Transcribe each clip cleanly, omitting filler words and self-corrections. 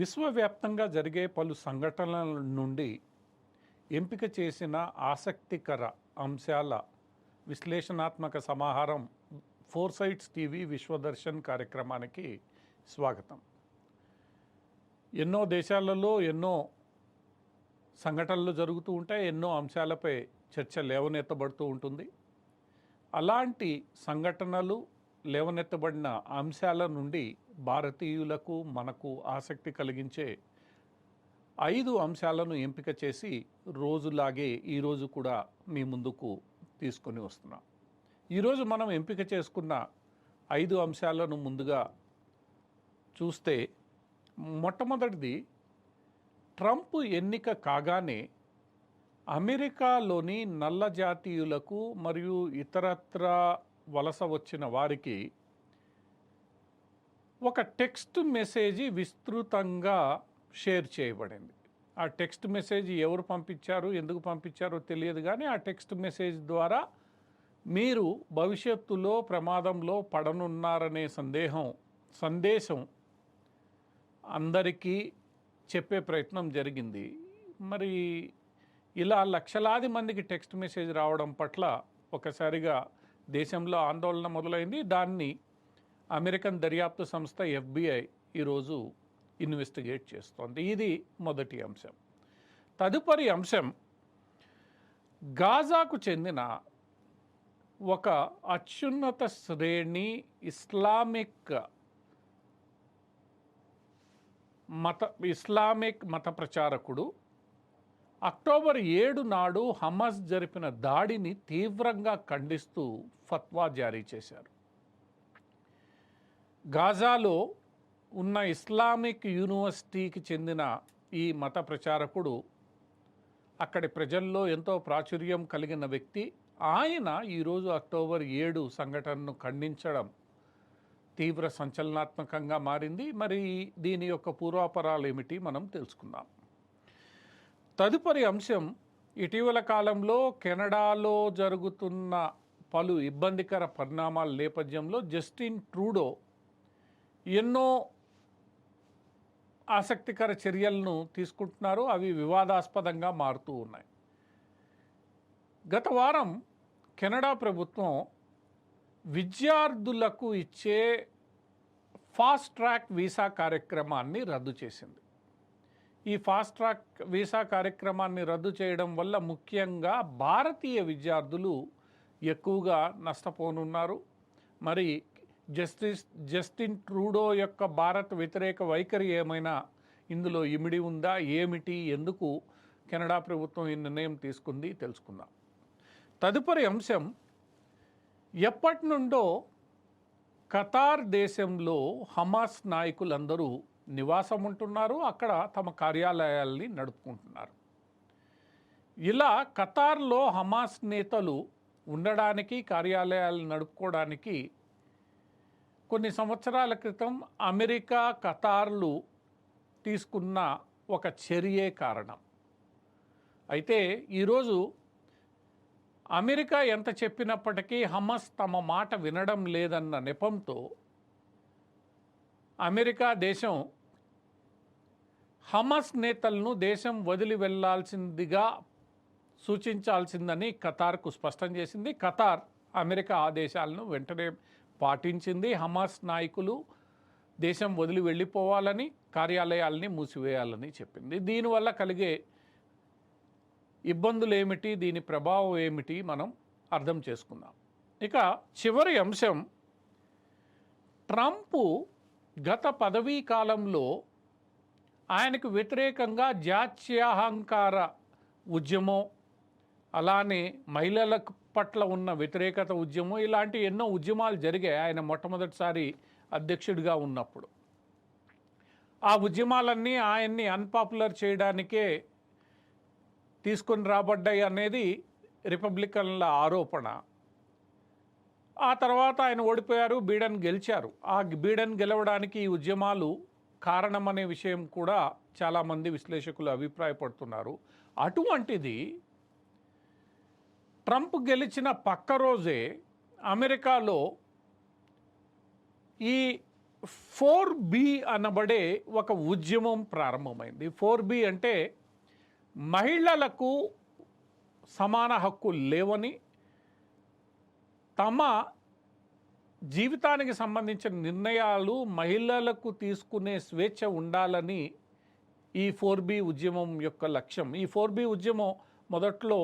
విశ్వవ్యాప్తంగా జరిగే పలు సంఘటనల నుండి ఎంపిక చేసిన ఆసక్తికర అంశాల విశ్లేషణాత్మక సమాహారం ఫోర్ సైట్స్ టీవీ విశ్వదర్శన్ కార్యక్రమానికి స్వాగతం. ఎన్నో దేశాలలో ఎన్నో సంఘటనలు జరుగుతూ ఉంటాయి, ఎన్నో అంశాలపై చర్చ లేవనెత్తబడుతూ ఉంటుంది. అలాంటి సంఘటనలు లేవనెత్తబడిన అంశాల నుండి భారతీయులకు మనకు ఆసక్తి కలిగించే 5 అంశాలను ఎంపిక చేసి రోజులాగే ఈరోజు కూడా మీ ముందుకు తీసుకొని వస్తున్నాం. ఈరోజు మనం ఎంపిక చేసుకున్న 5 అంశాలను ముందుగా చూస్తే, మొట్టమొదటిది, ట్రంప్ ఎన్నిక కాగానే అమెరికాలోని నల్ల జాతీయులకు మరియు ఇతరత్ర వలస వచ్చిన వారికి ఒక టెక్స్ట్ మెసేజ్ విస్తృతంగా షేర్ చేయబడింది. ఆ టెక్స్ట్ మెసేజ్ ఎవరు పంపించారు, ఎందుకు పంపించారో తెలియదు, కానీ ఆ టెక్స్ట్ మెసేజ్ ద్వారా మీరు భవిష్యత్తులో ప్రమాదంలో పడనున్నారనే సందేశం అందరికీ చెప్పే ప్రయత్నం జరిగింది. మరి ఇలా లక్షలాది మందికి టెక్స్ట్ మెసేజ్ రావడం పట్ల ఒకసారిగా దేశంలో ఆందోళన మొదలైంది. దాన్ని అమెరికన్ దర్యాప్తు సంస్థ FBI ఈరోజు ఇన్వెస్టిగేట్ చేస్తోంది. ఇది మొదటి అంశం. తదుపరి అంశం, గాజాకు చెందిన ఒక అత్యున్నత శ్రేణి ఇస్లామిక్ మత ప్రచారకుడు అక్టోబర్ 7 నాడు హమాస్ జరిపిన దాడిని తీవ్రంగా ఖండిస్తూ ఫత్వా జారీ చేశారు. గాజాలో ఉన్న ఇస్లామిక్ యూనివర్సిటీకి చెందిన ఈ మత ప్రచారకుడు అక్కడి ప్రజల్లో ఎంతో ప్రాచుర్యం కలిగిన వ్యక్తి. ఆయన ఈరోజు అక్టోబర్ 7 సంఘటనను ఖండించడం తీవ్ర సంచలనాత్మకంగా మారింది. మరి దీని యొక్క పూర్వాపరాలు ఏమిటి మనం తెలుసుకుందాం. తదుపరి అంశం, ఇటీవల కాలంలో కెనడాలో జరుగుతున్న పలు ఇబ్బందికర పరిణామాల నేపథ్యంలో జస్టిన్ ట్రూడో ఎన్నో ఆసక్తికర చర్యలను తీసుకుంటున్నారు. అవి వివాదాస్పదంగా మారుతూ ఉన్నాయి. గత వారం కెనడా ప్రభుత్వం విద్యార్థులకు ఇచ్చే ఫాస్ట్ ట్రాక్ వీసా కార్యక్రమాన్ని రద్దు చేసింది. ఈ ఫాస్ట్ ట్రాక్ వీసా కార్యక్రమాన్ని రద్దు చేయడం వల్ల ముఖ్యంగా భారతీయ విద్యార్థులు ఎక్కువగా నష్టపోనున్నారు. మరి జస్టిన్ ట్రూడో యొక్క భారత్ వ్యతిరేక వైఖరి ఏమైనా ఇందులో ఇమిడి ఉందా, ఏమిటి, ఎందుకు కెనడా ప్రభుత్వం ఈ నిర్ణయం తీసుకుంది తెలుసుకుందాం. తదుపరి అంశం, ఎప్పటి నుండో ఖతార్ దేశంలో హమాస్ నాయకులందరూ నివాసం ఉంటున్నారు, అక్కడ తమ కార్యాలయాల్ని నడుపుకుంటున్నారు. ఇలా ఖతార్లో హమాస్ నేతలు ఉండడానికి, కార్యాలయాలు నడుపుకోవడానికి కొన్ని సంవత్సరాల క్రితం అమెరికా, ఖతార్లు తీసుకున్న ఒక చర్యే కారణం. అయితే ఈరోజు అమెరికా ఎంత చెప్పినప్పటికీ హమాస్ తమ మాట వినడం లేదన్న నెపంతో అమెరికా దేశం హమాస్ నేతలను దేశం వదిలి వెళ్లాల్సిందిగా సూచించాల్సిందని ఖతార్కు స్పష్టం చేసింది. ఖతార్ అమెరికా ఆదేశాలను వెంటనే పాటించింది. హమాస్ నాయకులు దేశం వదిలి వెళ్ళిపోవాలని, కార్యాలయాలని మూసివేయాలని చెప్పింది. దీనివల్ల కలిగే ఇబ్బందులు ఏమిటి, దీని ప్రభావం ఏమిటి మనం అర్థం చేసుకుందాం. ఇక చివరి అంశం, ట్రంప్ గత పదవీ కాలంలో ఆయనకు వ్యతిరేకంగా జాత్యహంకార ఉద్యమం, అలానే మహిళల పట్ల ఉన్న వ్యతిరేకత ఉద్యమం, ఇలాంటి ఎన్నో ఉద్యమాలు జరిగాయి ఆయన మొట్టమొదటిసారి అధ్యక్షుడిగా ఉన్నప్పుడు. ఆ ఉద్యమాలన్నీ ఆయన్ని అన్పాపులర్ చేయడానికే తీసుకొని రాబడ్డాయి అనేది రిపబ్లికన్ల ఆరోపణ. ఆ తర్వాత ఆయన ఓడిపోయారు, బైడెన్ గెలిచారు. ఆ బైడెన్ గెలవడానికి ఈ ఉద్యమాలు కారణమనే విషయం కూడా చాలామంది విశ్లేషకులు అభిప్రాయపడుతున్నారు. అటువంటిది ట్రంప్ గెలిచిన పక్క రోజే అమెరికాలో ఈ 4B అనబడే ఒక ఉద్యమం ప్రారంభమైంది. 4B అంటే మహిళలకు సమాన హక్కులు లేవని, తమ జీవితానికి సంబంధించిన నిర్ణయాలు మహిళలకు తీసుకునే స్వేచ్ఛ ఉండాలని ఈ 4B ఉద్యమం యొక్క లక్ష్యం. ఈ 4B ఉద్యమం మొదట్లో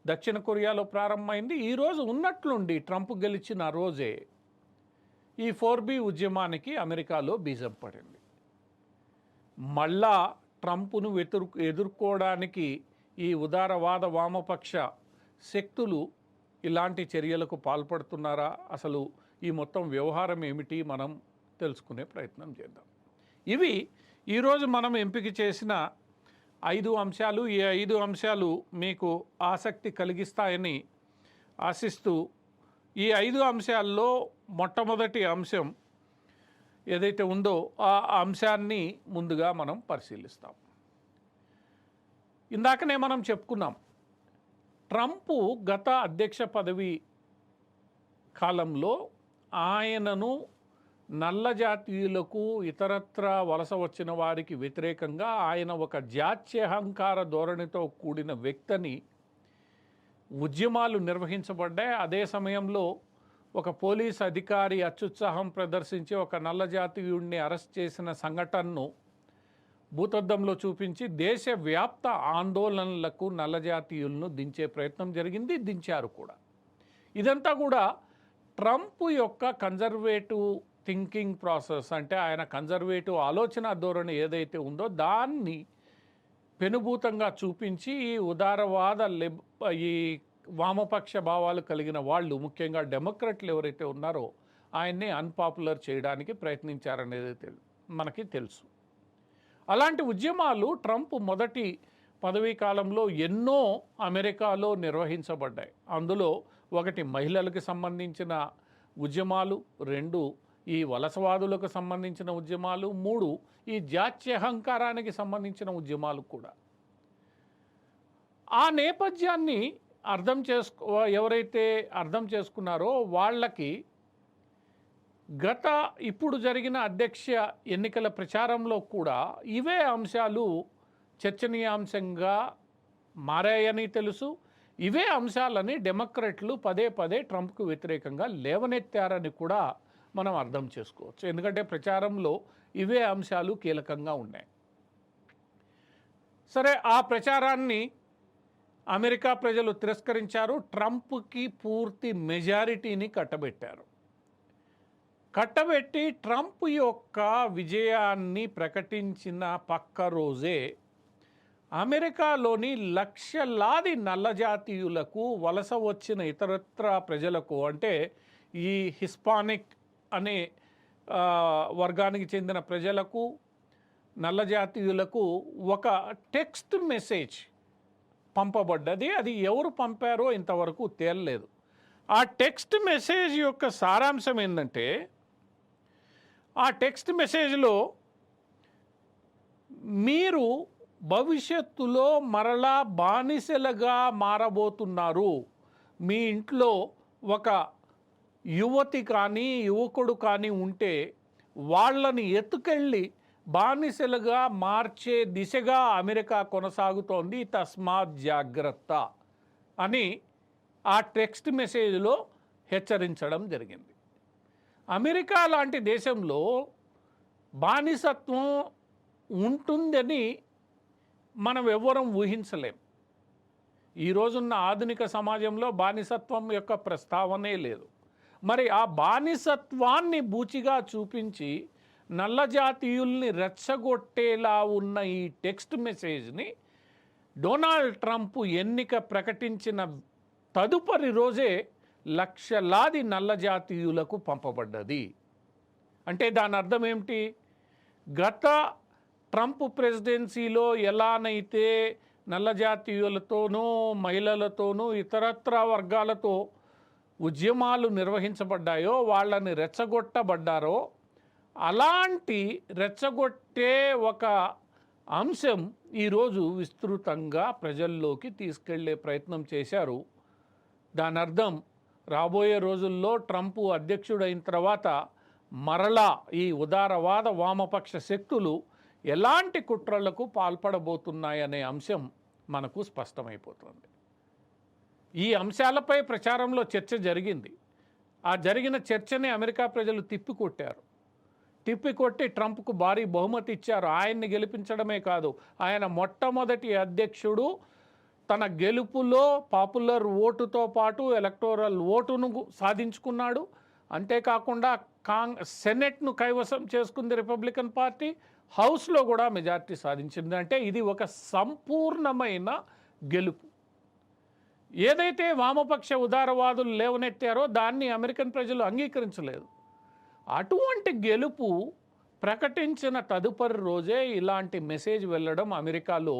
దక్షిణ కొరియాలో ప్రారంభమైంది. ఈరోజు ఉన్నట్లుండి ట్రంప్ గెలిచిన రోజే ఈ 4B ఉద్యమానికి అమెరికాలో బీజం పడింది. మళ్ళా ట్రంప్ను ఎదుర్కోవడానికి ఈ ఉదారవాద వామపక్ష శక్తులు ఇలాంటి చర్యలకు పాల్పడుతున్నారా? అసలు ఈ మొత్తం వ్యవహారం ఏమిటి మనం తెలుసుకునే ప్రయత్నం చేద్దాం. ఇవి ఈరోజు మనం ఎంపిక చేసిన 5 అంశాలు. ఈ 5 అంశాలు మీకు ఆసక్తి కలిగిస్తాయని ఆశిస్తూ ఈ 5 అంశాల్లో మొట్టమొదటి అంశం ఏదైతే ఉందో ఆ అంశాన్ని ముందుగా మనం పరిశీలిస్తాం. ఇందాకనే మనం చెప్పుకున్నాం, ట్రంప్ గత అధ్యక్ష పదవి కాలంలో ఆయనను నల్ల జాతీయులకు ఇతరత్ర వలస వచ్చిన వారికి వ్యతిరేకంగా ఆయన ఒక జాత్యహంకార ధోరణితో కూడిన వ్యక్తిని ఉద్యమాలు నిర్వహించబడ్డాయి. అదే సమయంలో ఒక పోలీస్ అధికారి అత్యుత్సాహం ప్రదర్శించి ఒక నల్ల జాతీయుడిని అరెస్ట్ చేసిన సంఘటనను భూతద్దంలో చూపించి దేశవ్యాప్త ఆందోళనలకు నల్ల జాతీయులను దించే ప్రయత్నం జరిగింది, దించారు కూడా. ఇదంతా కూడా ట్రంప్ యొక్క కన్జర్వేటివ్ థింకింగ్ ప్రాసెస్, అంటే ఆయన కన్జర్వేటివ్ ఆలోచన ధోరణి ఏదైతే ఉందో దాన్ని పెనుభూతంగా చూపించి ఈ ఉదారవాద ఈ వామపక్ష భావాలు కలిగిన వాళ్ళు, ముఖ్యంగా డెమోక్రట్లు ఎవరైతే ఉన్నారో ఆయన్ని అన్పాపులర్ చేయడానికి ప్రయత్నించారనేది మనకి తెలుసు. అలాంటి ఉద్యమాలు ట్రంప్ మొదటి పదవీ కాలంలో ఎన్నో అమెరికాలో నిర్వహించబడ్డాయి. అందులో ఒకటి మహిళలకు సంబంధించిన ఉద్యమాలు, 2 ఈ వలసవాదులకు సంబంధించిన ఉద్యమాలు, 3 ఈ జాత్యహంకారానికి సంబంధించిన ఉద్యమాలు కూడా. ఆ నేపథ్యాన్ని ఎవరైతే అర్థం చేసుకున్నారో వాళ్ళకి ఇప్పుడు జరిగిన అధ్యక్ష ఎన్నికల ప్రచారంలో కూడా ఇవే అంశాలు చర్చనీయాంశంగా మారాయని తెలుసు. ఇవే అంశాలని డెమోక్రట్లు పదే పదే ట్రంప్కు వ్యతిరేకంగా లేవనెత్తారని కూడా మనం అర్థం చేసుకోవచ్చు. ఎందుకంటే ప్రచారంలో ఇవే అంశాలు కీలకంగా ఉన్నాయి. సరే, ఆ ప్రచారాన్ని అమెరికా ప్రజలు తిరస్కరించారు. ట్రంప్కి పూర్తి మెజారిటీని కట్టబెట్టి ట్రంప్ యొక్క విజయాన్ని ప్రకటించిన పక్క రోజే అమెరికాలోని లక్షలాది నల్లజాతీయులకు, వలస వచ్చిన ఇతరత్ర ప్రజలకు, అంటే ఈ హిస్పానిక్ అనే వర్గానికి చెందిన ప్రజలకు, నల్లజాతీయులకు ఒక టెక్స్ట్ మెసేజ్ పంపబడ్డది. అది ఎవరు పంపారో ఇంతవరకు తేలలేదు. ఆ టెక్స్ట్ మెసేజ్ యొక్క సారాంశం ఏంటంటే, ఆ టెక్స్ట్ మెసేజ్లో మీరు భవిష్యత్తులో మరలా బానిసలుగా మారబోతున్నారు. మీ ఇంట్లో ఒక యువతి కానీ యువకుడు కానీ ఉంటే వాళ్ళని ఎత్తుకెళ్ళి బానిసలుగా మార్చే దిశగా అమెరికా కొనసాగుతోంది, తస్మాత్ జాగ్రత్త అని ఆ టెక్స్ట్ మెసేజ్లో హెచ్చరించడం జరిగింది. అమెరికా లాంటి దేశంలో బానిసత్వం ఉంటుందని మనం ఎవ్వరం ఊహించలేం. ఈరోజున్న ఆధునిక సమాజంలో బానిసత్వం యొక్క ప్రస్తావనే లేదు. మరి ఆ బానిసత్వాన్ని బూచిగా చూపించి నల్ల జాతీయుల్ని రెచ్చగొట్టేలా ఉన్న ఈ టెక్స్ట్ మెసేజ్ని డొనాల్డ్ ట్రంప్ ఎన్నిక ప్రకటించిన తదుపరి రోజే లక్షలాది నల్ల జాతీయులకు పంపబడ్డది. అంటే దాని అర్థం ఏమిటి? గత ట్రంప్ ప్రెసిడెన్సీలో ఎలానైతే నల్ల జాతీయులతోనూ మహిళలతోనూ ఇతరత్ర వర్గాలతో ఉద్యమాలు నిర్వహించబడ్డాయో, వాళ్ళని రెచ్చగొట్టబడ్డారో, అలాంటి రెచ్చగొట్టే ఒక అంశం ఈరోజు విస్తృతంగా ప్రజల్లోకి తీసుకెళ్లే ప్రయత్నం చేశారు. దాని అర్థం రాబోయే రోజుల్లో ట్రంప్ అధ్యక్షుడైన తర్వాత మరలా ఈ ఉదారవాద వామపక్ష శక్తులు ఎలాంటి కుట్రలకు పాల్పడబోతున్నాయనే అంశం మనకు స్పష్టమైపోతుంది. ఈ అంశాలపై ప్రచారంలో చర్చ జరిగింది. ఆ జరిగిన చర్చని అమెరికా ప్రజలు తిప్పికొట్టారు. తిప్పికొట్టి ట్రంప్కు భారీ బహుమతి ఇచ్చారు. ఆయన్ని గెలిపించడమే కాదు, ఆయన మొట్టమొదటి అధ్యక్షుడు. తన గెలుపులో పాపులర్ ఓటుతో పాటు ఎలక్టోరల్ ఓటును సాధించుకున్నాడు. అంతేకాకుండా సెనెట్ను కైవసం చేసుకుంది రిపబ్లికన్ పార్టీ. హౌస్లో కూడా మెజార్టీ సాధించింది. అంటే ఇది ఒక సంపూర్ణమైన గెలుపు. ఏదైతే వామపక్ష ఉదారవాదులు లేవనెత్తారో దాన్ని అమెరికన్ ప్రజలు అంగీకరించలేదు. అటువంటి గెలుపు ప్రకటించిన తదుపరి రోజే ఇలాంటి మెసేజ్ వెళ్ళడం అమెరికాలో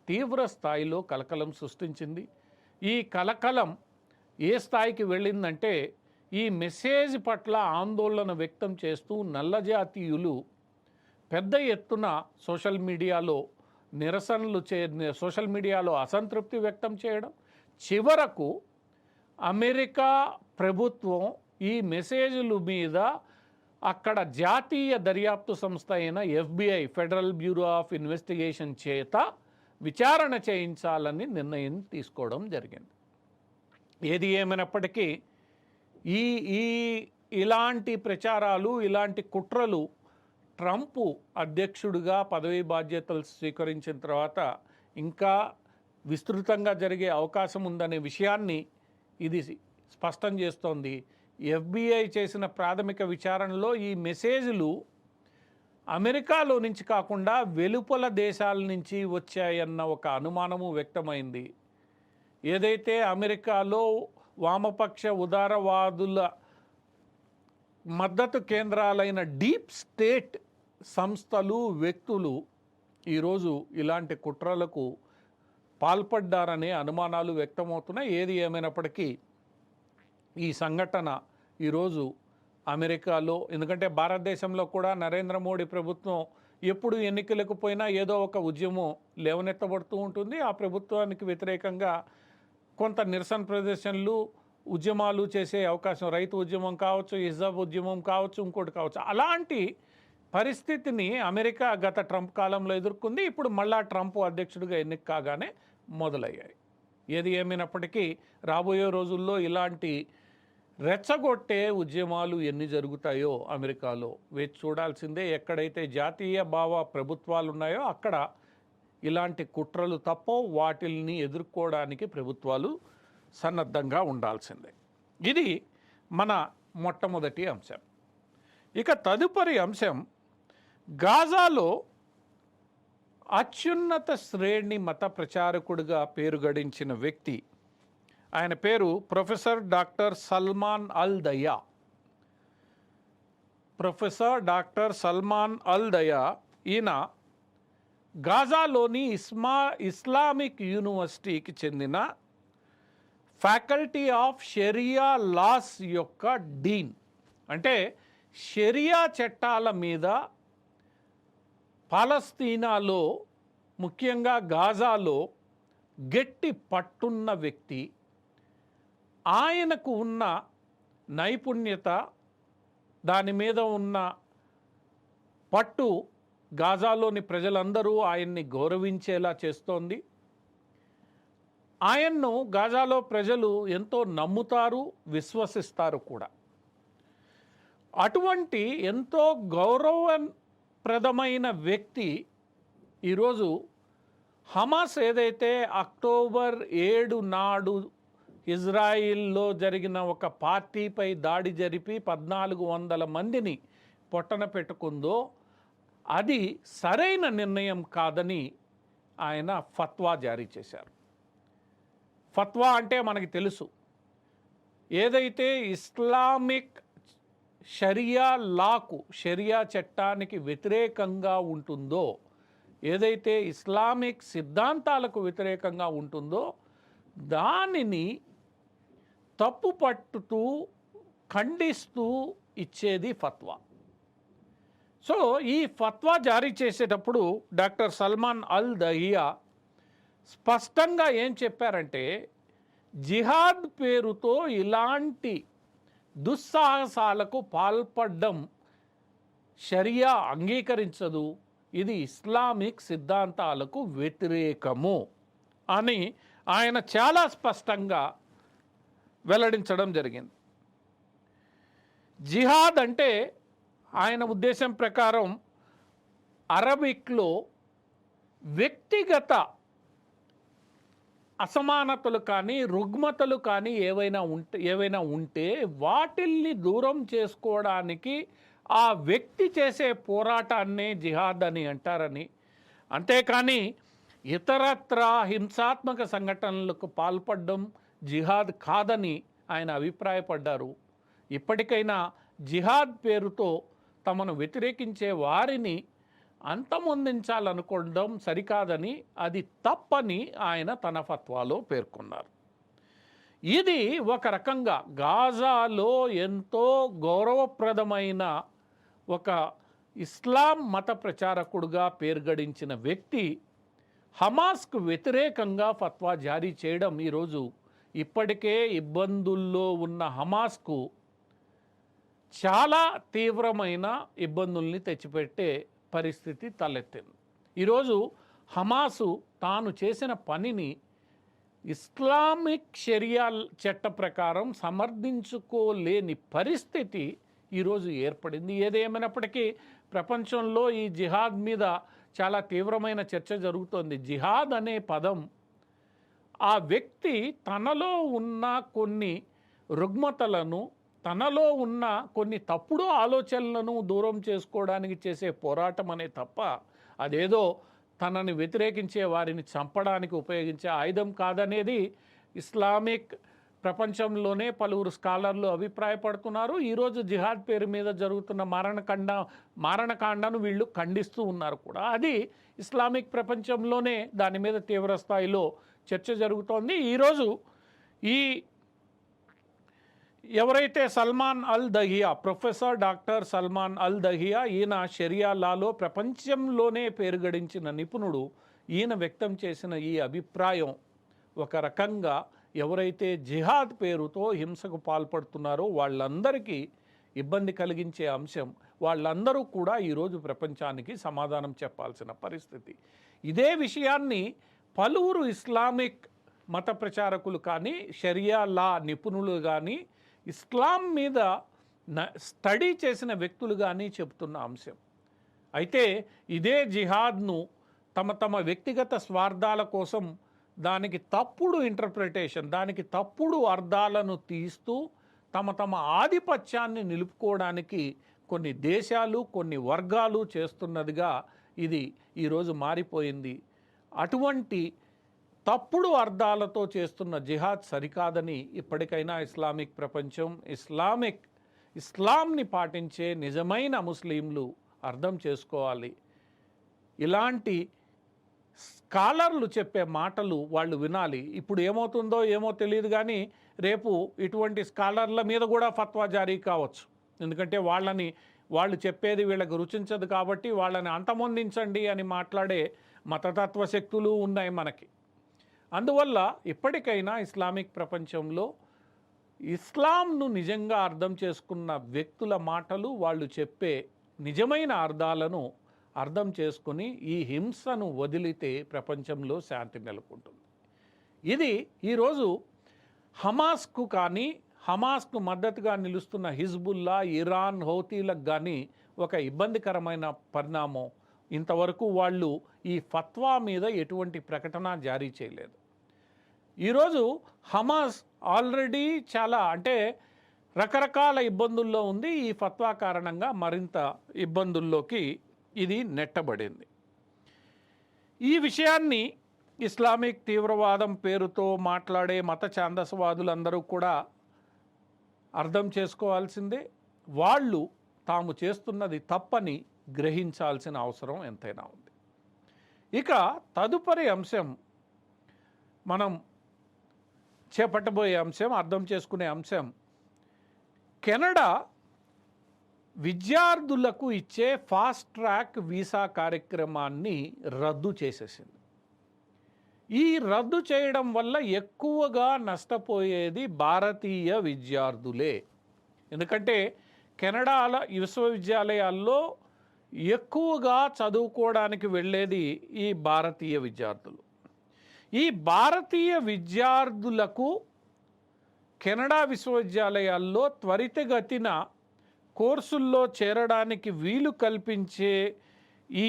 తీవ్ర స్థాయిలో కలకలం సృష్టించింది. ఈ కలకలం ఏ స్థాయికి వెళ్ళిందంటే, ఈ మెసేజ్ పట్ల ఆందోళన వ్యక్తం చేస్తూ నల్లజాతీయులు పెద్ద ఎత్తున సోషల్ మీడియాలో సోషల్ మీడియాలో అసంతృప్తి వ్యక్తం చేయడం, చివరకు అమెరికా ప్రభుత్వం ఈ మెసేజ్ల మీద అక్కడ జాతీయ దర్యాప్తు సంస్థ అయిన FBI federal bureau of investigation చేత విచారణ చేయించాలని నిర్ణయం తీసుకోవడం జరిగింది. ఏది ఏమైనప్పటికీ ఇలాంటి ప్రచారాలు, ఇలాంటి కుట్రలు ట్రంప్ అధ్యక్షుడిగా పదవీ బాధ్యతలు స్వీకరించిన తర్వాత ఇంకా విస్తృతంగా జరిగే అవకాశం ఉందనే విషయాన్ని ఇది స్పష్టం చేస్తోంది. FBI చేసిన ప్రాథమిక విచారణలో ఈ మెసేజ్లు అమెరికాలో నుంచి కాకుండా వెలుపల దేశాల నుంచి వచ్చాయన్న ఒక అనుమానము వ్యక్తమైంది. ఏదైతే అమెరికాలో వామపక్ష ఉదారవాదుల మద్దతు కేంద్రాలైన డీప్ స్టేట్ సంస్థలు, వ్యక్తులు ఈరోజు ఇలాంటి కుట్రలకు పాల్పడ్డారనే అనుమానాలు వ్యక్తమవుతున్నాయి. ఏది ఏమైనప్పటికీ ఈ సంఘటన ఈరోజు అమెరికాలో, ఎందుకంటే భారతదేశంలో కూడా నరేంద్ర మోడీ ప్రభుత్వం ఎప్పుడు ఎన్నికలకు పోయినా ఏదో ఒక ఉద్యమం లేవనెత్తబడుతూ ఉంటుంది. ఆ ప్రభుత్వానికి వ్యతిరేకంగా కొంత నిరసన ప్రదర్శనలు, ఉద్యమాలు చేసే అవకాశం, రైతు ఉద్యమం కావచ్చు, హిజాబ్ ఉద్యమం కావచ్చు, ఇంకోటి కావచ్చు. అలాంటి పరిస్థితిని అమెరికా గత ట్రంప్ కాలంలో ఎదుర్కొంది. ఇప్పుడు మళ్ళా ట్రంప్ అధ్యక్షుడిగా ఎన్నిక కాగానే మొదలయ్యాయి. ఏది ఏమైనప్పటికీ రాబోయే రోజుల్లో ఇలాంటి రెచ్చగొట్టే ఉద్యమాలు ఎన్ని జరుగుతాయో అమెరికాలో వేచి చూడాల్సిందే. ఎక్కడైతే జాతీయ భావ ప్రభుత్వాలు ఉన్నాయో అక్కడ ఇలాంటి కుట్రలు తప్పవు. వాటిల్ని ఎదుర్కోవడానికి ప్రభుత్వాలు సన్నద్ధంగా ఉండాల్సిందే. ఇది మన మొట్టమొదటి అంశం. ఇక తదుపరి అంశం, గాజాలో అత్యున్నత శ్రేణి మత ప్రచారకుడిగా పేరు గడించిన వ్యక్తి, ఆయన పేరు ప్రొఫెసర్ డాక్టర్ సల్మాన్ అల్ దయా. ప్రొఫెసర్ డాక్టర్ సల్మాన్ అల్ దయా ఈయన గాజాలోని ఇస్లామిక్ యూనివర్సిటీకి చెందిన ఫ్యాకల్టీ ఆఫ్ షరియా లాస్ యొక్క డీన్. అంటే షరియా చట్టాల మీద పాలస్తీనాలో, ముఖ్యంగా గాజాలో గట్టి పట్టున్న వ్యక్తి. ఆయనకు ఉన్న నైపుణ్యత, దాని మీద ఉన్న పట్టు గాజాలోని ప్రజలందరూ ఆయన్ని గౌరవించేలా చేస్తోంది. ఆయన్ను గాజాలో ప్రజలు ఎంతో నమ్ముతారు, విశ్వసిస్తారు కూడా. అటువంటి ఎంతో గౌరవప్రదమైన వ్యక్తి ఈరోజు హమాస్ ఏదైతే అక్టోబర్ 7 నాడు ఇజ్రాయిల్లో జరిగిన ఒక పార్టీపై దాడి జరిపి 1400 మందిని పొట్టన పెట్టుకుందో అది సరైన నిర్ణయం కాదని ఆయన ఫత్వా జారీ చేశారు. ఫత్వా అంటే మనకి తెలుసు, ఏదైతే ఇస్లామిక్ షరియా లాకు, షరియా చట్టానికి వ్యతిరేకంగా ఉంటుందో, ఏదైతే ఇస్లామిక్ సిద్ధాంతాలకు వ్యతిరేకంగా ఉంటుందో దానిని తప్పు పట్టుతూ ఖండిస్తూ ఇచ్చేది ఫత్వా. సో ఈ ఫత్వా జారీ చేసేటప్పుడు డాక్టర్ సల్మాన్ అల్ దహియా స్పష్టంగా ఏం చెప్పారంటే, జిహాద్ పేరుతో ఇలాంటి దుస్సాహసాలకు పాల్పడడం షరియా అంగీకరించదు, ఇది ఇస్లామిక్ సిద్ధాంతాలకు వ్యతిరేకము అని ఆయన చాలా స్పష్టంగా వెల్లడించడం జరిగింది. జిహాద్ అంటే ఆయన ఉద్దేశం ప్రకారం అరబిక్లో వ్యక్తిగత అసమానతలు కానీ రుగ్మతలు కానీ ఏవైనా ఉంటే వాటిల్ని దూరం చేసుకోవడానికి ఆ వ్యక్తి చేసే పోరాటాన్నే జిహాద్ అని అంటారని, అంతేకాని ఇతరత్ర హింసాత్మక సంఘటనలకు పాల్పడడం జిహాద్ కాదని ఆయన అభిప్రాయపడ్డారు. ఇప్పటికైనా జిహాద్ పేరుతో తమను వ్యతిరేకించే వారిని అంతమొందించాలనుకోవడం సరికాదని, అది తప్పని ఆయన తన ఫత్వాలో పేర్కొన్నారు. ఇది ఒక రకంగా గాజాలో ఎంతో గౌరవప్రదమైన ఒక ఇస్లాం మత ప్రచారకుడుగా పేరుగడించిన వ్యక్తి హమాస్కు వ్యతిరేకంగా ఫత్వా జారీ చేయడం ఈరోజు ఇప్పటికే ఇబ్బందుల్లో ఉన్న హమాస్కు చాలా తీవ్రమైన ఇబ్బందుల్ని తెచ్చిపెట్టే పరిస్థితి తలెత్తింది. ఈరోజు హమాసు తాను చేసిన పనిని ఇస్లామిక్ షరియా చట్ట ప్రకారం సమర్థించుకోలేని పరిస్థితి ఈరోజు ఏర్పడింది. ఏదేమైనప్పటికీ ప్రపంచంలో ఈ జిహాద్ మీద చాలా తీవ్రమైన చర్చ జరుగుతోంది. జిహాద్ అనే పదం ఆ వ్యక్తి తనలో ఉన్న కొన్ని రుగ్మతలను, తనలో ఉన్న కొన్ని తప్పుడు ఆలోచనలను దూరం చేసుకోవడానికి చేసే పోరాటం అనే తప్ప అదేదో తనని వ్యతిరేకించే వారిని చంపడానికి ఉపయోగించే ఆయుధం కాదనేది ఇస్లామిక్ ప్రపంచంలోనే పలువురు స్కాలర్లు అభిప్రాయపడుతున్నారు. ఈరోజు జిహాద్ పేరు మీద జరుగుతున్న మారణకాండను వీళ్ళు ఖండిస్తూ ఉన్నారు కూడా. అది ఇస్లామిక్ ప్రపంచంలోనే దాని మీద తీవ్ర స్థాయిలో చర్చ జరుగుతోంది. ఈరోజు ఎవరైతే సల్మాన్ అల్ దహియా, ప్రొఫెసర్ డాక్టర్ సల్మాన్ అల్ దహియా, ఈయన షరియా లాలో ప్రపంచంలోనే పేరుగడించిన నిపుణుడు, ఈయన వ్యక్తం చేసిన ఈ అభిప్రాయం ఒక రకంగా ఎవరైతే జిహాద్ పేరుతో హింసకు పాల్పడుతున్నారో వాళ్ళందరికీ ఇబ్బంది కలిగించే అంశం. వాళ్ళందరూ కూడా ఈరోజు ప్రపంచానికి సమాధానం చెప్పాల్సిన పరిస్థితి. ఇదే విషయాన్ని పలువురు ఇస్లామిక్ మత ప్రచారకులు కానీ, షరియా లా నిపుణులు కానీ, ఇస్లాం మీద స్టడీ చేసిన వ్యక్తులు కానీ చెబుతున్న అంశం. అయితే ఇదే జిహాద్ను తమ వ్యక్తిగత స్వార్థాల కోసం దానికి తప్పుడు ఇంటర్ప్రిటేషన్, దానికి తప్పుడు అర్థాలను తీస్తూ తమ ఆధిపత్యాన్ని నిలుపుకోవడానికి కొన్ని దేశాలు, కొన్ని వర్గాలు చేస్తున్నదిగా ఇది ఈరోజు మారిపోయింది. అటువంటి తప్పుడు అర్థాలతో చేస్తున్న జిహాద్ సరికాదని ఇప్పటికైనా ఇస్లామిక్ ప్రపంచం, ఇస్లాంని పాటించే నిజమైన ముస్లింలు అర్థం చేసుకోవాలి. ఇలాంటి స్కాలర్లు చెప్పే మాటలు వాళ్ళు వినాలి. ఇప్పుడు ఏమవుతుందో ఏమో తెలియదు కానీ రేపు ఇటువంటి స్కాలర్ల మీద కూడా ఫత్వా జారీ కావచ్చు. ఎందుకంటే వాళ్ళు చెప్పేది వీళ్ళకి రుచించదు కాబట్టి వాళ్ళని అంతమొందించండి అని మాట్లాడే మతతత్వ శక్తులు ఉన్నాయి మనకి. అందువల్ల ఇప్పటికైనా ఇస్లామిక్ ప్రపంచంలో ఇస్లాంను నిజంగా అర్థం చేసుకున్న వ్యక్తుల మాటలు, వాళ్ళు చెప్పే నిజమైన అర్థాలను అర్థం చేసుకుని ఈ హింసను వదిలితే ప్రపంచంలో శాంతి నెలకొంటుంది. ఇది ఈరోజు హమాస్కు కానీ, హమాస్కు మద్దతుగా నిలుస్తున్న హిజ్బుల్లా, ఇరాన్, హౌతీలకు కానీ ఒక ఇబ్బందికరమైన పరిణామం. ఇంతవరకు వాళ్ళు ఈ ఫత్వా మీద ఎటువంటి ప్రకటన జారీ చేయలేదు. ఈరోజు హమాస్ ఆల్రెడీ చాలా రకరకాల ఇబ్బందుల్లో ఉంది. ఈ ఫత్వా కారణంగా మరింత ఇబ్బందుల్లోకి ఇది నెట్టబడింది. ఈ విషయాన్ని ఇస్లామిక్ తీవ్రవాదం పేరుతో మాట్లాడే మత ఛాందసవాదులందరూ కూడా అర్థం చేసుకోవాల్సిందే. వాళ్ళు తాము చేస్తున్నది తప్పని గ్రహించాల్సిన అవసరం ఎంతైనా ఉంది. ఇక తదుపరి అంశం, మనం చేపట్టబోయే అంశం, అర్థం చేసుకునే అంశం, కెనడా విద్యార్థులకు ఇచ్చే ఫాస్ట్ ట్రాక్ వీసా కార్యక్రమాన్ని రద్దు చేసేసింది. ఈ రద్దు చేయడం వల్ల ఎక్కువగా నష్టపోయేది భారతీయ విద్యార్థులే. ఎందుకంటే కెనడా విశ్వవిద్యాలయాల్లో ఎక్కువగా చదువుకోవడానికి వెళ్ళేది ఈ భారతీయ విద్యార్థులు. ఈ భారతీయ విద్యార్థులకు కెనడా విశ్వవిద్యాలయాల్లో త్వరితగతిన కోర్సుల్లో చేరడానికి వీలు కల్పించే ఈ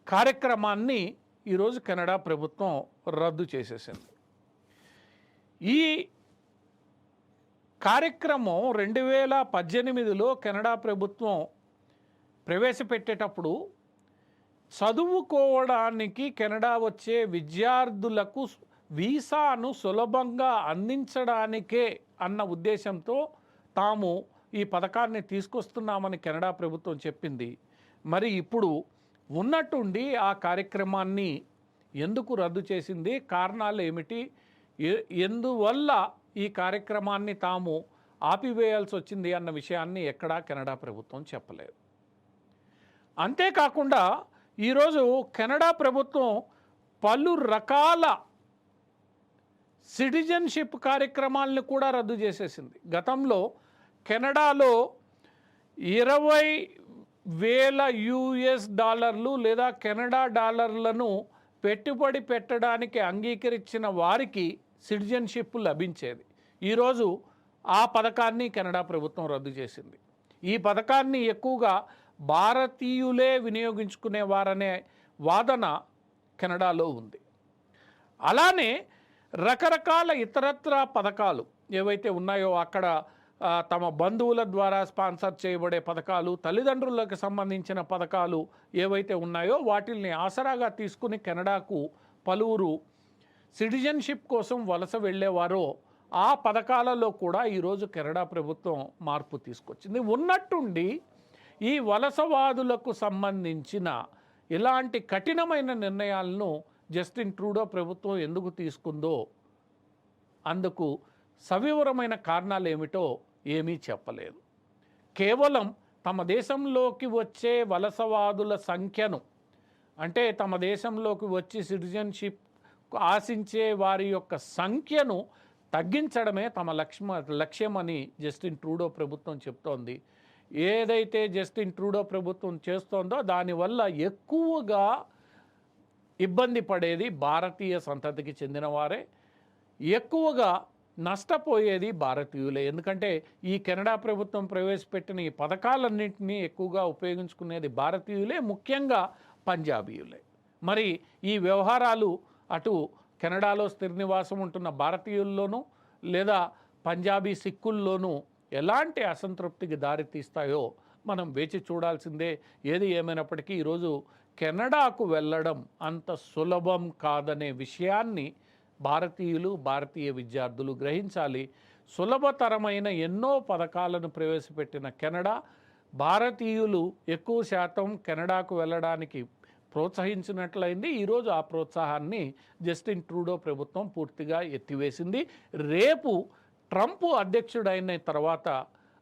కార్యక్రమాన్ని ఈరోజు కెనడా ప్రభుత్వం రద్దు చేసేసింది. ఈ కార్యక్రమం 2018లో కెనడా ప్రభుత్వం ప్రవేశపెట్టేటప్పుడు చదువుకోవడానికి కెనడా వచ్చే విద్యార్థులకు వీసాను సులభంగా అందించడానికే అన్న ఉద్దేశంతో తాము ఈ పథకాన్ని తీసుకొస్తున్నామని కెనడా ప్రభుత్వం చెప్పింది. మరి ఇప్పుడు ఉన్నట్టుండి ఆ కార్యక్రమాన్ని ఎందుకు రద్దు చేసింది, కారణాలు ఏమిటి, ఎందువల్ల ఈ కార్యక్రమాన్ని తాము ఆపివేయాల్సి వచ్చింది అన్న విషయాన్ని ఎక్కడా కెనడా ప్రభుత్వం చెప్పలేదు. అంతేకాకుండా ఈరోజు కెనడా ప్రభుత్వం పలు రకాల సిటిజన్షిప్ కార్యక్రమాలను కూడా రద్దు చేసేసింది. గతంలో కెనడాలో 20,000 US డాలర్లు లేదా కెనడా డాలర్లను పెట్టుబడి పెట్టడానికి అంగీకరించిన వారికి సిటిజన్షిప్ లభించేది. ఈరోజు ఆ పథకాన్ని కెనడా ప్రభుత్వం రద్దు చేసింది. ఈ పథకాన్ని ఎక్కువగా భారతీయులే వినియోగించుకునేవారనే వాదన కెనడాలో ఉంది. అలానే రకరకాల ఇతరత్ర పథకాలు ఏవైతే ఉన్నాయో అక్కడ తమ బంధువుల ద్వారా స్పాన్సర్ చేయబడే పథకాలు, తల్లిదండ్రులకు సంబంధించిన పథకాలు ఏవైతే ఉన్నాయో వాటిల్ని ఆసరాగా తీసుకుని కెనడాకు పలువురు సిటిజన్షిప్ కోసం వలస వెళ్ళేవారో ఆ పథకాలలో కూడా ఈరోజు కెనడా ప్రభుత్వం మార్పు తీసుకొచ్చింది. ఉన్నట్టుండి ఈ వలసవాదులకు సంబంధించిన ఇలాంటి కఠినమైన నిర్ణయాలను జస్టిన్ ట్రూడో ప్రభుత్వం ఎందుకు తీసుకుందో అందుకు సవివరమైన కారణాలు ఏమిటో ఏమీ చెప్పలేదు. కేవలం తమ దేశంలోకి వచ్చే వలసవాదుల సంఖ్యను, అంటే తమ దేశంలోకి వచ్చి సిటిజన్షిప్ ఆశించే వారి యొక్క సంఖ్యను తగ్గించడమే తమ లక్ష్యమని జస్టిన్ ట్రూడో ప్రభుత్వం చెప్తోంది. ఏదైతే జస్టిన్ ట్రూడో ప్రభుత్వం చేస్తోందో దానివల్ల ఎక్కువగా ఇబ్బంది పడేది భారతీయ సంతతికి చెందిన వారే, ఎక్కువగా నష్టపోయేది భారతీయులే. ఎందుకంటే ఈ కెనడా ప్రభుత్వం ప్రవేశపెట్టిన ఈ పథకాలన్నింటినీ ఎక్కువగా ఉపయోగించుకునేది భారతీయులే, ముఖ్యంగా పంజాబీయులే. మరి ఈ వ్యవహారాలు అటు కెనడాలో స్థిర నివాసం ఉంటున్న భారతీయుల్లోనూ లేదా పంజాబీ సిక్కుల్లోనూ ఎలాంటి అసంతృప్తికి దారితీస్తాయో మనం వేచి చూడాల్సిందే. ఏది ఏమైనప్పటికీ ఈరోజు కెనడాకు వెళ్ళడం అంత సులభం కాదనే విషయాన్ని భారతీయులు, భారతీయ విద్యార్థులు గ్రహించాలి. సులభతరమైన ఎన్నో పథకాలను ప్రవేశపెట్టిన కెనడా భారతీయులు ఎక్కువ శాతం కెనడాకు వెళ్ళడానికి ప్రోత్సహించినట్లయింది. ఈరోజు ఆ ప్రోత్సాహాన్ని జస్టిన్ ట్రూడో ప్రభుత్వం పూర్తిగా ఎత్తివేసింది. రేపు ట్రంప్ అధ్యక్షుడైన తర్వాత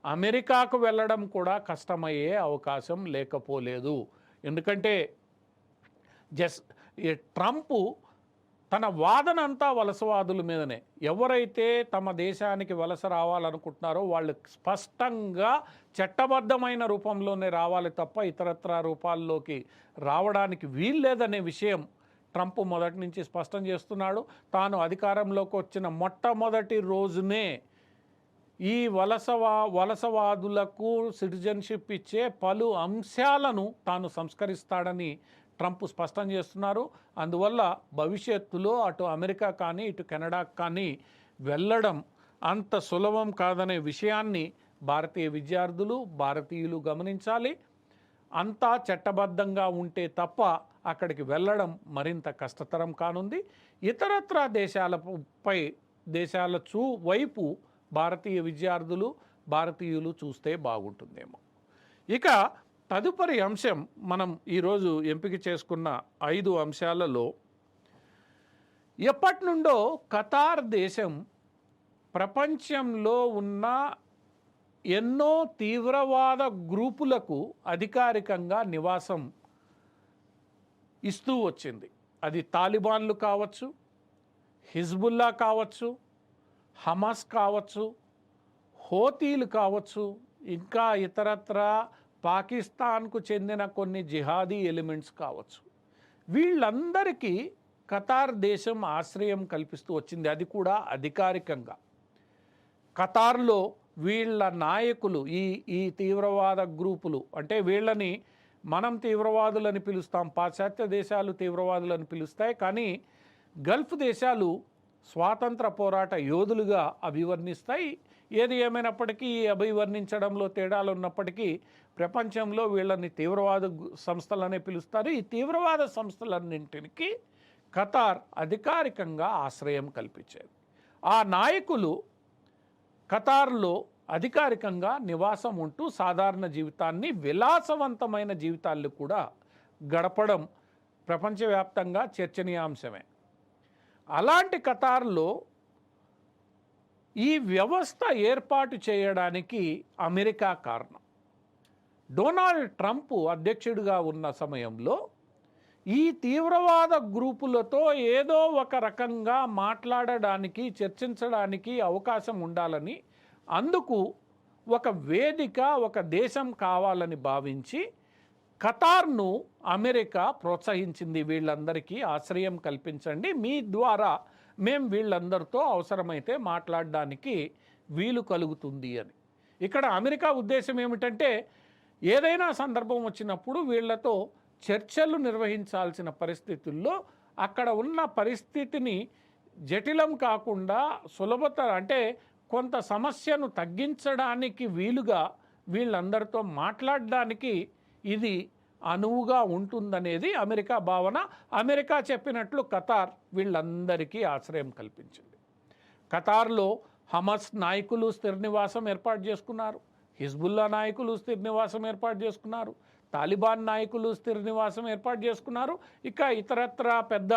అమెరికాకు వెళ్ళడం కూడా కష్టమయ్యే అవకాశం లేకపోలేదు. ఎందుకంటే ట్రంప్ తన వాదన అంతా వలసవాదుల మీదనే. ఎవరైతే తమ దేశానికి వలస రావాలనుకుంటున్నారో వాళ్ళు స్పష్టంగా చట్టబద్ధమైన రూపంలోనే రావాలి తప్ప ఇతరత్ర రూపాల్లోకి రావడానికి వీల్లేదనే విషయం ట్రంప్ మొదటి నుంచి స్పష్టం చేస్తున్నాడు. తాను అధికారంలోకి వచ్చిన మొట్టమొదటి రోజునే ఈ వలసవాదులకు సిటిజన్షిప్ ఇచ్చే పలు అంశాలను తాను సంస్కరిస్తాడని ట్రంప్ స్పష్టం చేస్తున్నారు. అందువల్ల భవిష్యత్తులో అటు అమెరికా కానీ ఇటు కెనడా కానీ వెళ్ళడం అంత సులభం కాదనే విషయాన్ని భారతీయ విద్యార్థులు, భారతీయులు గమనించాలి. అంతా చట్టబద్ధంగా ఉంటే తప్ప అక్కడికి వెళ్ళడం మరింత కష్టతరం కానుంది. ఇతరత్ర దేశాల వైపు భారతీయ విద్యార్థులు, భారతీయులు చూస్తే బాగుంటుందేమో. ఇక తదుపరి అంశం మనం ఈరోజు ఎంపిక చేసుకున్న 5 అంశాలలో ఎప్పటి నుండో ఖతార్ దేశం ప్రపంచంలో ఉన్న ఎన్నో తీవ్రవాద గ్రూపులకు అధికారికంగా నివాసం ఇస్తూ వచ్చింది. అది తాలిబాన్లు కావచ్చు, హిజ్బుల్లా కావచ్చు, హమాస్ కావచ్చు, హోతీలు కావచ్చు, ఇంకా ఇతరత్ర పాకిస్తాన్కు చెందిన కొన్ని జిహాదీ ఎలిమెంట్స్ కావచ్చు, వీళ్ళందరికీ ఖతార్ దేశం ఆశ్రయం కల్పిస్తూ వచ్చింది. అది కూడా అధికారికంగా. ఖతార్లో వీళ్ళ నాయకులు ఈ తీవ్రవాద గ్రూపులు, అంటే వీళ్ళని మనం తీవ్రవాదులని పిలుస్తాం, పాశ్చాత్య దేశాలు తీవ్రవాదులని పిలుస్తాయి, కానీ గల్ఫ్ దేశాలు స్వాతంత్ర పోరాట యోధులుగా అభివర్ణిస్తాయి. ఏది ఏమైనప్పటికీ అభివర్ణించడంలో తేడాలు ఉన్నప్పటికీ ప్రపంచంలో వీళ్ళని తీవ్రవాద సంస్థలనే పిలుస్తారు. ఈ తీవ్రవాద సంస్థలన్నింటికి ఖతార్ అధికారికంగా ఆశ్రయం కల్పించేది. ఆ నాయకులు ఖతార్లో అధికారికంగా నివాసం ఉంటూ సాధారణ జీవితాన్ని, విలాసవంతమైన జీవితాలు కూడా గడపడం ప్రపంచవ్యాప్తంగా చర్చనీయాంశమే. అలాంటి ఖతార్లో ఈ వ్యవస్థ ఏర్పాటు చేయడానికి అమెరికా కారణం. డొనాల్డ్ ట్రంప్ అధ్యక్షుడిగా ఉన్న సమయంలో ఈ తీవ్రవాద గ్రూపులతో ఏదో ఒక రకంగా మాట్లాడడానికి, చర్చించడానికి అవకాశం ఉండాలని, అందుకు ఒక వేదిక, ఒక దేశం కావాలని భావించి ఖతార్ను అమెరికా ప్రోత్సహించింది. వీళ్ళందరికీ ఆశ్రయం కల్పించండి, మీ ద్వారా మేము వీళ్ళందరితో అవసరమైతే మాట్లాడడానికి వీలు కలుగుతుంది అని. ఇక్కడ అమెరికా ఉద్దేశం ఏమిటంటే, ఏదైనా సందర్భం వచ్చినప్పుడు వీళ్ళతో చర్చలు నిర్వహించాల్సిన పరిస్థితుల్లో అక్కడ ఉన్న పరిస్థితిని జటిలం కాకుండా సులభత, అంటే కొంత సమస్యను తగ్గించడానికి వీలుగా వీళ్ళందరితో మాట్లాడడానికి ఇది అనువుగా ఉంటుందనేది అమెరికా భావన. అమెరికా చెప్పినట్లు ఖతార్ వీళ్ళందరికీ ఆశ్రయం కల్పించింది. ఖతార్లో హమాస్ నాయకులు స్థిర నివాసం ఏర్పాటు చేసుకున్నారు, హిజ్బుల్లా నాయకులు స్థిర నివాసం ఏర్పాటు చేసుకున్నారు, తాలిబాన్ నాయకులు స్థిర నివాసం ఏర్పాటు చేసుకున్నారు. ఇక ఇతరత్ర పెద్ద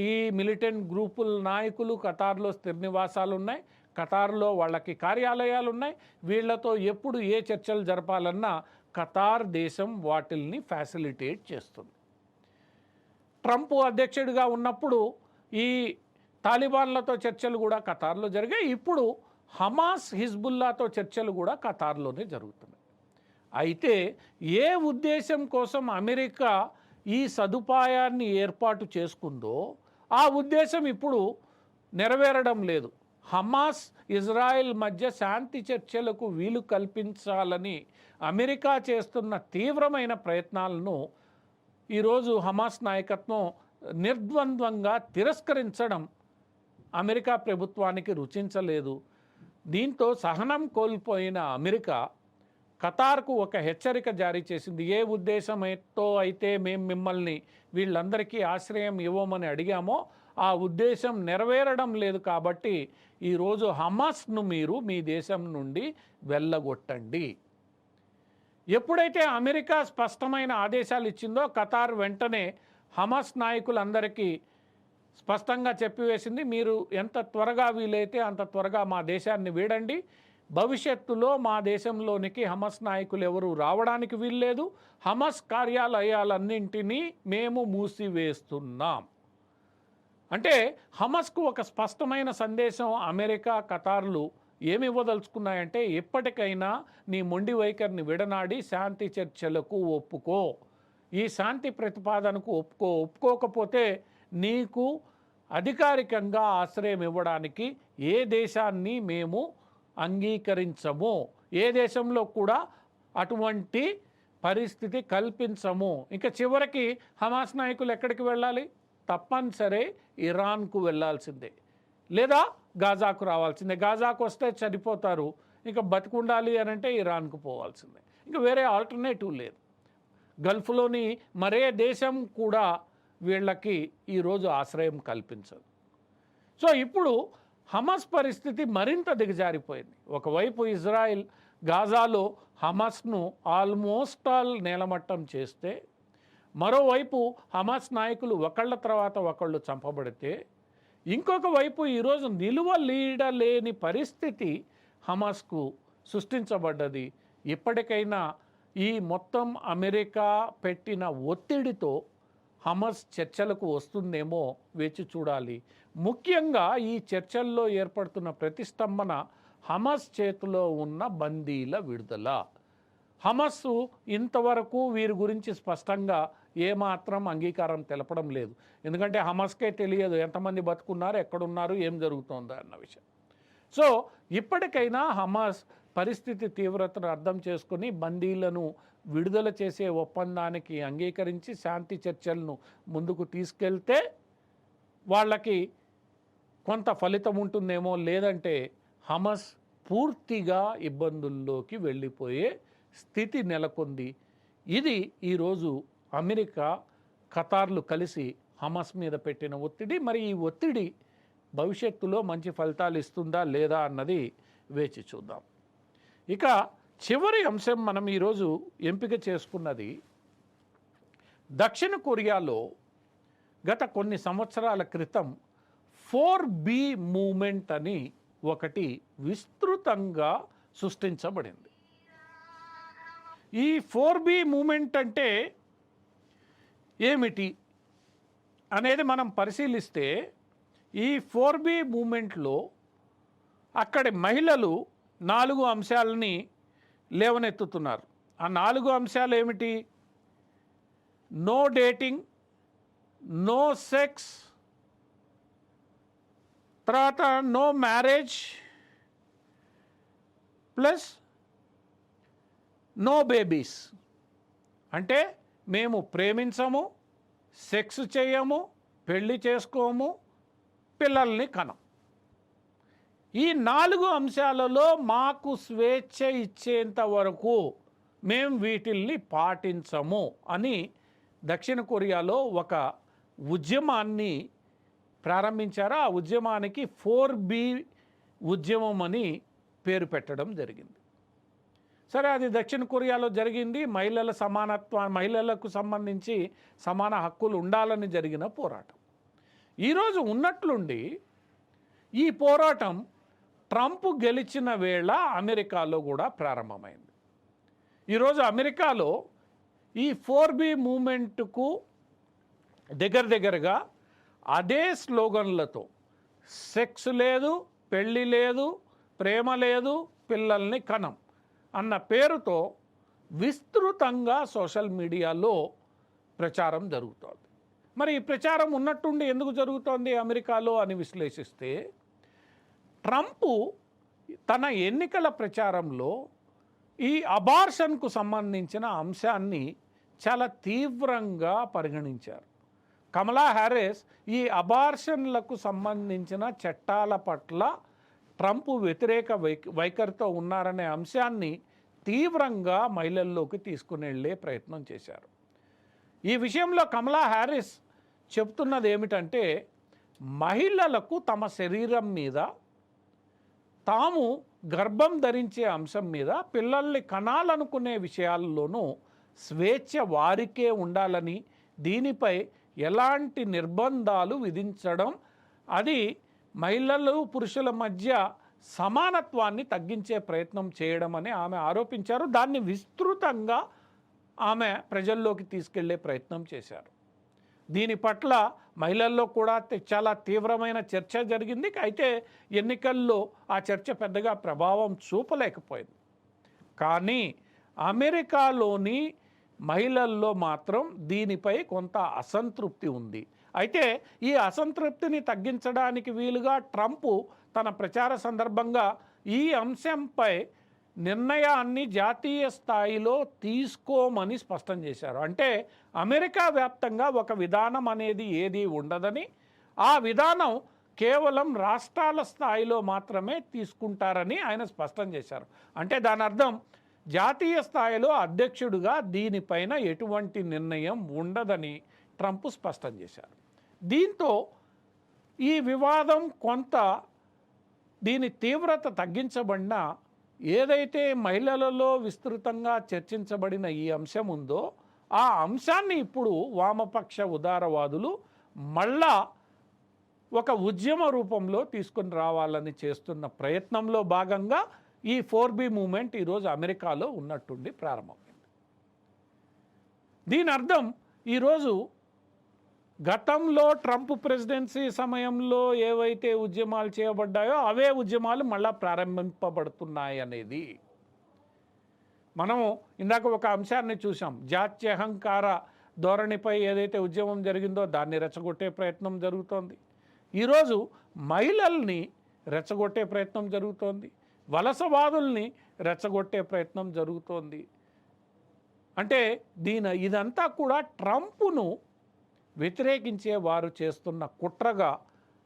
ఈ మిలిటెంట్ గ్రూపుల నాయకులు ఖతార్లో స్థిర నివాసాలు ఉన్నాయి, ఖతార్లో వాళ్ళకి కార్యాలయాలు ఉన్నాయి. వీళ్లతో ఎప్పుడు ఏ చర్చలు జరపాలన్నా ఖతార్ దేశం వాటిల్ని ఫ్యాసిలిటేట్ చేస్తుంది. ట్రంప్ అధ్యక్షుడిగా ఉన్నప్పుడు ఈ తాలిబాన్లతో చర్చలు కూడా ఖతార్లో జరిగాయి. ఇప్పుడు హమాస్, హిజ్బుల్లాతో చర్చలు కూడా ఖతార్లోనే జరుగుతున్నాయి. అయితే ఏ ఉద్దేశం కోసం అమెరికా ఈ సదుపాయాన్ని ఏర్పాటు చేసుకుందో ఆ ఉద్దేశం ఇప్పుడు నెరవేరడం లేదు. హమాస్, ఇజ్రాయెల్ మధ్య శాంతి చర్చలకు వీలు కల్పించాలని అమెరికా చేస్తున్న తీవ్రమైన ప్రయత్నాలను ఈరోజు హమాస్ నాయకత్వం నిర్ద్వంద్వంగా తిరస్కరించడం అమెరికా ప్రభుత్వానికి రుచించలేదు. దీంతో సహనం కోల్పోయిన అమెరికా ఖతార్కు ఒక హెచ్చరిక జారీ చేసింది. ఏ ఉద్దేశంతో అయితే మేము మిమ్మల్ని వీళ్ళందరికీ ఆశ్రయం ఇవ్వమని అడిగామో ఆ ఉద్దేశం నెరవేరడం లేదు, కాబట్టి ఈరోజు హమాస్ను మీరు మీ దేశం నుండి వెళ్ళగొట్టండి. ఎప్పుడైతే అమెరికా స్పష్టమైన ఆదేశాలు ఇచ్చిందో ఖతార్ వెంటనే హమాస్ నాయకులందరికీ స్పష్టంగా చెప్పివేసింది, మీరు ఎంత త్వరగా వీలైతే అంత త్వరగా మా దేశాన్ని వీడండి, భవిష్యత్తులో మా దేశంలోనికి హమాస్ నాయకులు ఎవరు రావడానికి వీల్లేదు, హమాస్ కార్యాలయాలన్నింటినీ మేము మూసివేస్తున్నాం. అంటే హమాస్కు ఒక స్పష్టమైన సందేశం అమెరికా, ఖతార్లు ఏమి ఇవ్వదలుచుకున్నాయంటే, ఎప్పటికైనా నీ మొండి వైఖరిని విడనాడి శాంతి చర్చలకు ఒప్పుకో, ఈ శాంతి ప్రతిపాదనకు ఒప్పుకోకపోతే నీకు అధికారికంగా ఆశ్రయం ఇవ్వడానికి ఏ దేశాన్ని మేము అంగీకరించము, ఏ దేశంలో కూడా అటువంటి పరిస్థితి కల్పించము. ఇంకా చివరికి హమాస్ నాయకులు ఎక్కడికి వెళ్ళాలి? తప్పనిసరి ఇరాన్కు వెళ్ళాల్సిందే, లేదా గాజాకు రావాల్సిందే. గాజాకు వస్తే చనిపోతారు, ఇంకా బతికుండాలి అని అంటే ఇరాన్కు పోవాల్సిందే, ఇంకా వేరే ఆల్టర్నేటివ్ లేదు. గల్ఫ్లోని మరే దేశం కూడా వీళ్ళకి ఈరోజు ఆశ్రయం కల్పించదు. సో ఇప్పుడు హమాస్ పరిస్థితి మరింత దిగజారిపోయింది. ఒకవైపు ఇజ్రాయెల్ గాజాలో హమాస్ను ఆల్మోస్ట్ ఆల్ నేలమట్టం చేస్తే, మరోవైపు హమాస్ నాయకులు ఒకళ్ళ తర్వాత ఒకళ్ళు చంపబడితే, ఇంకొక వైపు ఈరోజు నిలువలీడలేని పరిస్థితి హమాస్కు సృష్టించబడ్డది. ఇప్పటికైనా ఈ మొత్తం అమెరికా పెట్టిన ఒత్తిడితో హమాస్ చర్చలకు వస్తుందేమో వేచి చూడాలి. ముఖ్యంగా ఈ చర్చల్లో ఏర్పడుతున్న ప్రతిష్టంభన హమాస్ చేతిలో ఉన్న బందీల విడుదల. హమస్ ఇంతవరకు వీరి గురించి స్పష్టంగా ఏమాత్రం అంగీకారం తెలపడం లేదు. ఎందుకంటే హమస్కే తెలియదు ఎంతమంది బతుకున్నారు, ఎక్కడున్నారు, ఏం జరుగుతోందో అన్న విషయం. సో ఇప్పటికైనా హమాస్ పరిస్థితి తీవ్రతను అర్థం చేసుకుని బందీలను విడుదల చేసే ఒప్పందానికి అంగీకరించి శాంతి చర్చలను ముందుకు తీసుకెళ్తే వాళ్ళకి కొంత ఫలితం ఉంటుందేమో, లేదంటే హమాస్ పూర్తిగా ఇబ్బందుల్లోకి వెళ్ళిపోయే స్థితి నెలకొంది. ఇది ఈరోజు అమెరికా, ఖతార్లు కలిసి హమాస్ మీద పెట్టిన ఒత్తిడి. మరి ఈ ఒత్తిడి భవిష్యత్తులో మంచి ఫలితాలు ఇస్తుందా లేదా అన్నది వేచి చూద్దాం. ఇక చివరి అంశం మనం ఈరోజు ఎంపిక చేసుకున్నది, దక్షిణ కొరియాలో గత కొన్ని సంవత్సరాల క్రితం 4B మూమెంట్ అని ఒకటి విస్తృతంగా సృష్టించబడింది. ఈ 4B మూమెంట్ అంటే ఏమిటి అనేది మనం పరిశీలిస్తే, ఈ 4B మూమెంట్లో అక్కడి మహిళలు 4 అంశాలని లేవనెత్తుతున్నారు. ఆ 4 అంశాలు ఏమిటి? నో డేటింగ్, నో సెక్స్, తర్వాత no marriage, plus no babies. అంటే మేము ప్రేమించము, సెక్స్ చేయము, పెళ్ళి చేసుకోము, పిల్లల్ని కనం. ఈ 4 అంశాలలో మాకు స్వేచ్ఛ ఇచ్చేంత వరకు మేము వీటిల్ని పాటించము అని దక్షిణ కొరియాలో ఒక ఉద్యమాన్ని ప్రారంభించారు. ఆ ఉద్యమానికి 4B ఉద్యమం అని పేరు పెట్టడం జరిగింది. సరే, అది దక్షిణ కొరియాలో జరిగింది. మహిళల సమానత్వం, మహిళలకు సంబంధించి సమాన హక్కులు ఉండాలని జరిగిన పోరాటం. ఈరోజు ఉన్నట్లుండి ఈ పోరాటం ట్రంప్ గెలిచిన వేళ అమెరికాలో కూడా ప్రారంభమైంది. ఈరోజు అమెరికాలో ఈ 4B మూమెంట్కు దగ్గరగా అదే స్లోగన్లతో సెక్స్ లేదు, పెళ్ళి లేదు, ప్రేమ లేదు, పిల్లల్ని కనం అన్న పేరుతో విస్తృతంగా సోషల్ మీడియాలో ప్రచారం జరుగుతోంది. మరి ఈ ప్రచారం ఉన్నట్టుండి ఎందుకు జరుగుతోంది అమెరికాలో అని విశ్లేషిస్తే, ట్రంప్ తన ఎన్నికల ప్రచారంలో ఈ అబార్షన్కు సంబంధించిన అంశాన్ని చాలా తీవ్రంగా పరిగణించారు. కమలా హ్యారిస్ ఈ అబార్షన్లకు సంబంధించిన చట్టాల పట్ల ట్రంప్ వ్యతిరేక వైఖరితో ఉన్నారనే అంశాన్ని తీవ్రంగా మహిళల్లోకి తీసుకుని వెళ్ళే ప్రయత్నం చేశారు. ఈ విషయంలో కమలా హ్యారిస్ చెప్తున్నది ఏమిటంటే, మహిళలకు తమ శరీరం మీద, తాము గర్భం ధరించే అంశం మీద, పిల్లల్ని కనాలనుకునే విషయాల్లోనూ స్వేచ్ఛ వారికే ఉండాలని, దీనిపై ఎలాంటి నిర్బంధాలు విధించడం అది మహిళలు పురుషుల మధ్య సమానత్వాన్ని తగ్గించే ప్రయత్నం చేయడం అని ఆమె ఆరోపించారు. దాన్ని విస్తృతంగా ఆమె ప్రజల్లోకి తీసుకెళ్లే ప్రయత్నం చేశారు. దీని పట్ల మహిళల్లో కూడా చాలా తీవ్రమైన చర్చ జరిగింది. అయితే ఎన్నికల్లో ఆ చర్చ పెద్దగా ప్రభావం చూపలేకపోయింది. కానీ అమెరికాలోని మహిళల్లో మాత్రం దీనిపై కొంత అసంతృప్తి ఉంది. అయితే ఈ అసంతృప్తిని తగ్గించడానికి వీలుగా ట్రంప్ తన ప్రచార సందర్భంగా ఈ అంశంపై నిర్ణయాన్ని జాతీయ స్థాయిలో తీసుకోమని స్పష్టం చేశారు. అంటే అమెరికా వ్యాప్తంగా ఒక విధానం అనేది ఏది ఉండదని, ఆ విధానం కేవలం రాష్ట్రాల స్థాయిలో మాత్రమే తీసుకుంటారని ఆయన స్పష్టం చేశారు. అంటే దాని అర్థం జాతీయ స్థాయిలో అధ్యక్షుడిగా దీనిపైన ఎటువంటి నిర్ణయం ఉండదని ట్రంప్ స్పష్టం చేశారు. దీంతో ఈ వివాదం కొంత దీని తీవ్రత తగ్గించబడినా, ఏదైతే మహిళలలో విస్తృతంగా చర్చించబడిన ఈ అంశం ఉందో ఆ అంశాన్ని ఇప్పుడు వామపక్ష ఉదారవాదులు మళ్ళా ఒక ఉద్యమ రూపంలో తీసుకొని రావాలని చేస్తున్న ప్రయత్నంలో భాగంగా ఈ 4B మూమెంట్ ఈరోజు అమెరికాలో ఉన్నట్టుండి ప్రారంభమైంది. దీని అర్థం ఈరోజు గతంలో ట్రంప్ ప్రెసిడెన్సీ సమయంలో ఏవైతే ఉద్యమాలు చేయబడ్డాయో అవే ఉద్యమాలు మళ్ళా ప్రారంభింపబడుతున్నాయి అనేది. మనము ఇందాక ఒక అంశాన్ని చూసాం, జాత్యహంకార ధోరణిపై ఏదైతే ఉద్యమం జరిగిందో దాన్ని రెచ్చగొట్టే ప్రయత్నం జరుగుతోంది. ఈరోజు మహిళల్ని రెచ్చగొట్టే ప్రయత్నం జరుగుతోంది, వలసవాదుల్ని రెచ్చగొట్టే ప్రయత్నం జరుగుతోంది. అంటే ఇదంతా కూడా ట్రంప్ను వ్యతిరేకించే వారు చేస్తున్న కుట్రగా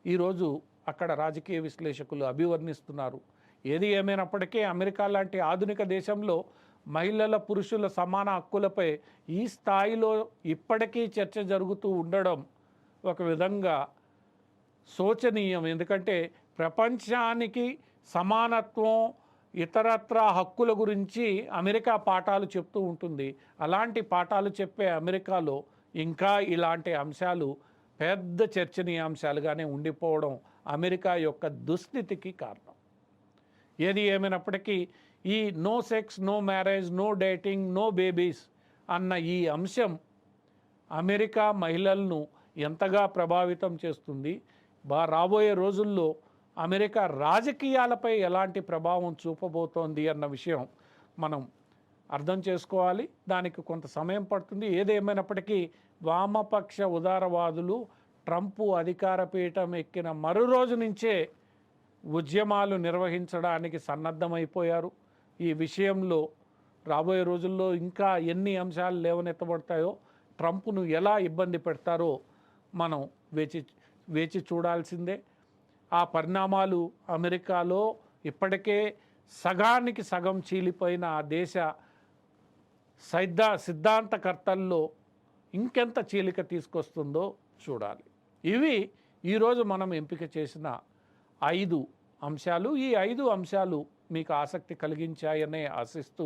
ఈరోజు అక్కడ రాజకీయ విశ్లేషకులు అభివర్ణిస్తున్నారు. ఏది ఏమైనప్పటికీ అమెరికా లాంటి ఆధునిక దేశంలో మహిళల పురుషుల సమాన హక్కులపై ఈ స్థాయిలో ఇప్పటికీ చర్చ జరుగుతూ ఉండడం ఒక విధంగా శోచనీయం. ఎందుకంటే ప్రపంచానికి సమానత్వం, ఇతరత్ర హక్కుల గురించి అమెరికా పాఠాలు చెప్తూ ఉంటుంది. అలాంటి పాఠాలు చెప్పే అమెరికాలో ఇంకా ఇలాంటి అంశాలు పెద్ద చర్చనీయాంశాలుగానే ఉండిపోవడం అమెరికా యొక్క దుస్థితికి కారణం. ఏది ఏమైనప్పటికీ ఈ no sex, no marriage, no dating, no babies అన్న ఈ అంశం అమెరికా మహిళలను ఎంతగా ప్రభావితం చేస్తుంది, రాబోయే రోజుల్లో అమెరికా రాజకీయాలపై ఎలాంటి ప్రభావం చూపబోతోంది అన్న విషయం మనం అర్థం చేసుకోవాలి. దానికి కొంత సమయం పడుతుంది. ఏదేమైనప్పటికీ వామపక్ష ఉదారవాదులు ట్రంప్ అధికార పీఠం ఎక్కిన మరో రోజు నుంచే ఉద్యమాలు నిర్వహించడానికి సన్నద్ధమైపోయారు. ఈ విషయంలో రాబోయే రోజుల్లో ఇంకా ఎన్ని అంశాలు లేవనెత్తబడతాయో, ట్రంప్ను ఎలా ఇబ్బంది పెడతారో మనం వేచి చూడాల్సిందే. ఆ పరిణామాలు అమెరికాలో ఇప్పటికే సగానికి సగం చీలిపోయిన ఆ దేశ సిద్ధాంతకర్తల్లో ఇంకెంత చీలిక తీసుకొస్తుందో చూడాలి. ఇవి ఈరోజు మనం ఎంపిక చేసిన 5 అంశాలు. ఈ 5 అంశాలు మీకు ఆసక్తి కలిగించాయనే ఆశిస్తూ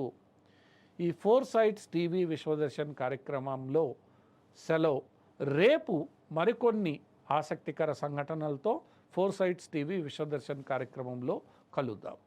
ఈ 4 సైట్స్ టీవీ విశ్వదర్శన్ కార్యక్రమంలో సెలవు. రేపు మరికొన్ని ఆసక్తికర సంఘటనలతో 4 సైట్స్ టీవీ విశ్వదర్శన్ కార్యక్రమంలో కలుద్దాం.